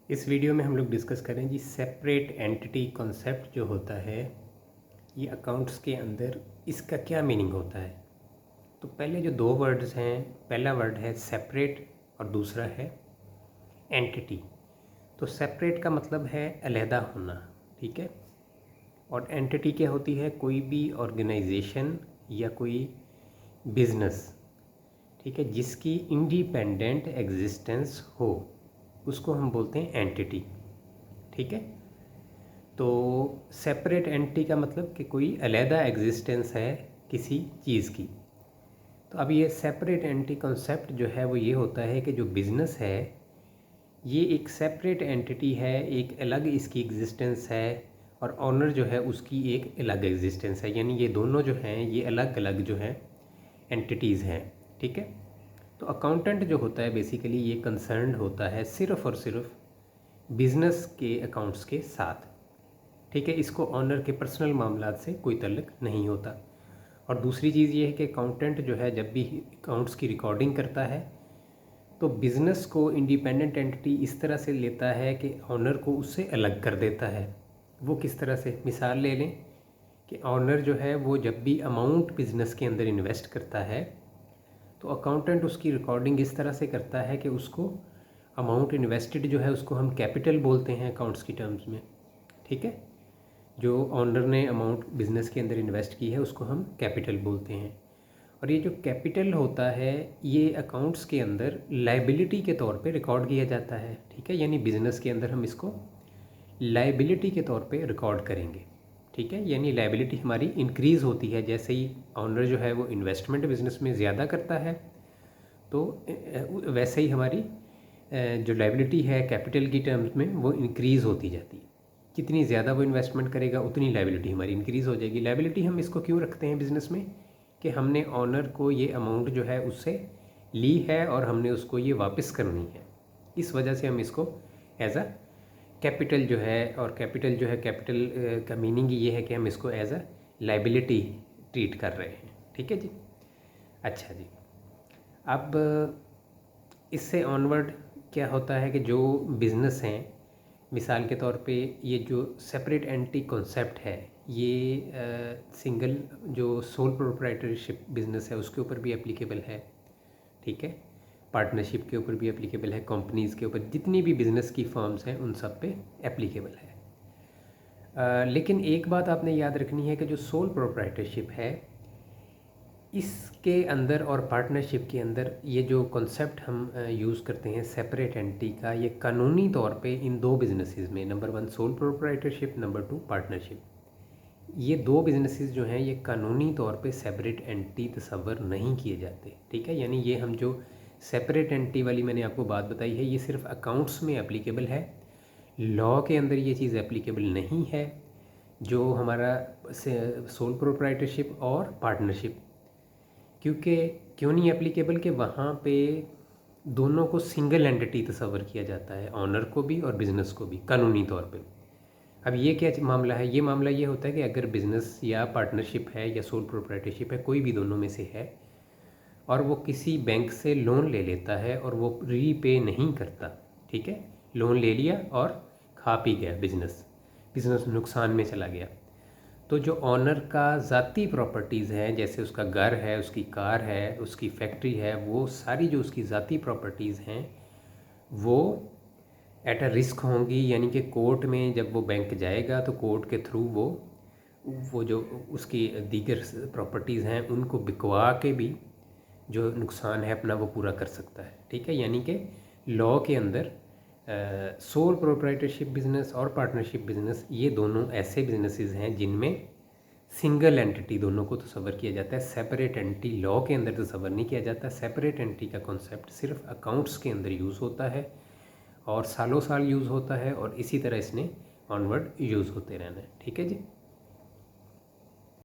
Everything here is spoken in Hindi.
इस वीडियो में हम लोग डिस्कस करें जी सेपरेट एंटिटी कॉन्सेप्ट जो होता है ये अकाउंट्स के अंदर इसका क्या मीनिंग होता है। तो पहले जो दो वर्ड्स हैं, पहला वर्ड है सेपरेट और दूसरा है एंटिटी। तो सेपरेट का मतलब है अलहदा होना, ठीक है। और एंटिटी क्या होती है? कोई भी ऑर्गेनाइजेशन या कोई बिजनेस, ठीक है, जिसकी इंडिपेंडेंट एग्जिस्टेंस हो उसको हम बोलते हैं एंटिटी, ठीक है। तो सेपरेट एंटिटी का मतलब कि कोई अलहदा एग्जिस्टेंस है किसी चीज़ की। तो अब ये सेपरेट एंटिटी कॉन्सेप्ट जो है वो ये होता है कि जो बिज़नेस है ये एक सेपरेट एंटिटी है, एक अलग इसकी एग्जिस्टेंस है, और ऑनर जो है उसकी एक अलग एग्जिस्टेंस है। यानी ये दोनों जो हैं ये अलग अलग जो हैं एंटिटीज़ हैं, ठीक है। तो अकाउंटेंट जो होता है बेसिकली ये कंसर्न्ड होता है सिर्फ़ और सिर्फ बिज़नेस के अकाउंट्स के साथ, ठीक है। इसको ऑनर के पर्सनल मामलात से कोई तल्लुक़ नहीं होता। और दूसरी चीज़ ये है कि अकाउंटेंट जो है जब भी अकाउंट्स की रिकॉर्डिंग करता है तो बिज़नेस को इंडिपेंडेंट एंटिटी इस तरह से लेता है कि ऑनर को उससे अलग कर देता है। वो किस तरह से? मिसाल ले लें कि ऑनर जो है वो जब भी अमाउंट बिज़नेस के अंदर इन्वेस्ट करता है तो अकाउंटेंट उसकी रिकॉर्डिंग इस तरह से करता है कि उसको अमाउंट इन्वेस्टेड जो है उसको हम कैपिटल बोलते हैं अकाउंट्स की टर्म्स में, ठीक है। जो ऑनर ने अमाउंट बिज़नेस के अंदर इन्वेस्ट की है उसको हम कैपिटल बोलते हैं। और ये जो कैपिटल होता है ये अकाउंट्स के अंदर लायबिलिटी के तौर पे रिकॉर्ड किया जाता है, ठीक है। यानी बिज़नेस के अंदर हम इसको लायबिलिटी के तौर पे रिकॉर्ड करेंगे, ठीक है। यानी लायबिलिटी हमारी इंक्रीज़ होती है जैसे ही ऑनर जो है वो इन्वेस्टमेंट बिज़नेस में ज़्यादा करता है, तो वैसे ही हमारी जो लायबिलिटी है कैपिटल की टर्म्स में वो इंक्रीज़ होती जाती है। जितनी ज़्यादा वो इन्वेस्टमेंट करेगा उतनी लायबिलिटी हमारी इंक्रीज़ हो जाएगी। लायबिलिटी हम इसको क्यों रखते हैं बिज़नेस में कि हमने ऑनर को ये अमाउंट जो है उससे ली है और हमने उसको ये वापस करनी है, इस वजह से हम इसको एज अ कैपिटल जो है, और कैपिटल जो है कैपिटल का मीनिंग ये है कि हम इसको एज अ लायबिलिटी ट्रीट कर रहे हैं, ठीक है जी। अच्छा जी, अब इससे ऑनवर्ड क्या होता है कि जो बिज़नेस हैं, मिसाल के तौर पे ये जो सेपरेट एंटिटी कॉन्सेप्ट है ये सिंगल जो सोल प्रोप्राइटरशिप बिज़नेस है उसके ऊपर भी एप्लीकेबल है, ठीक है। पार्टनरशिप के ऊपर भी एप्लीकेबल है, कंपनीज़ के ऊपर, जितनी भी बिज़नेस की फर्म्स हैं उन सब पे एप्लीकेबल है। लेकिन एक बात आपने याद रखनी है कि जो सोल प्रोप्राइटरशिप है इसके अंदर और पार्टनरशिप के अंदर ये जो कॉन्सेप्ट हम यूज़ करते हैं सेपरेट एंटिटी का, ये कानूनी तौर पे इन दो बिजनेसेस में, number 1 sole proprietorship, number 2 partnership, ये दो बिजनेसेस जो हैं ये कानूनी तौर पे सेपरेट एंटिटी तस्वर नहीं किए जाते, ठीक है। यानी ये हम जो सेपरेट एंटिटी वाली मैंने आपको बात बताई है ये सिर्फ अकाउंट्स में एप्लीकेबल है, लॉ के अंदर ये चीज़ एप्लीकेबल नहीं है। जो हमारा सोल प्रोप्राइटरशिप और पार्टनरशिप, क्योंकि क्यों नहीं एप्लीकेबल कि वहाँ पे दोनों को सिंगल एंटिटी तस्वर किया जाता है, ऑनर को भी और बिज़नेस को भी कानूनी तौर पे। अब ये क्या मामला है? ये मामला ये होता है कि अगर बिज़नेस या पार्टनरशिप है या सोल प्रोप्राइटरशिप है, कोई भी दोनों में से है, और वो किसी बैंक से लोन ले लेता है और वो रीपे नहीं करता, ठीक है, लोन ले लिया और खा पी गया, बिज़नेस नुकसान में चला गया, तो जो ऑनर का ज़ाती प्रॉपर्टीज़ हैं, जैसे उसका घर है, उसकी कार है, उसकी फैक्ट्री है, वो सारी जो उसकी ज़ाती प्रॉपर्टीज़ हैं वो एट अ रिस्क होंगी। यानी कि कोर्ट में जब वो बैंक जाएगा तो कोर्ट के थ्रू वो जो उसकी दीगर प्रॉपर्टीज़ हैं उनको बिकवा के भी जो नुकसान है अपना वो पूरा कर सकता है, ठीक है। यानी कि लॉ के अंदर सोल प्रोप्राइटरशिप बिज़नेस और पार्टनरशिप बिज़नेस ये दोनों ऐसे बिजनेसेस हैं जिनमें सिंगल एंटिटी दोनों को तस्वर किया जाता है, सेपरेट एंटिटी लॉ के अंदर तस्वर नहीं किया जाता। सेपरेट एंटिटी का कॉन्सेप्ट सिर्फ अकाउंट्स के अंदर यूज़ होता है और सालों साल यूज़ होता है, और इसी तरह इसने ऑनवर्ड यूज़ होते रहना है, ठीक है जी।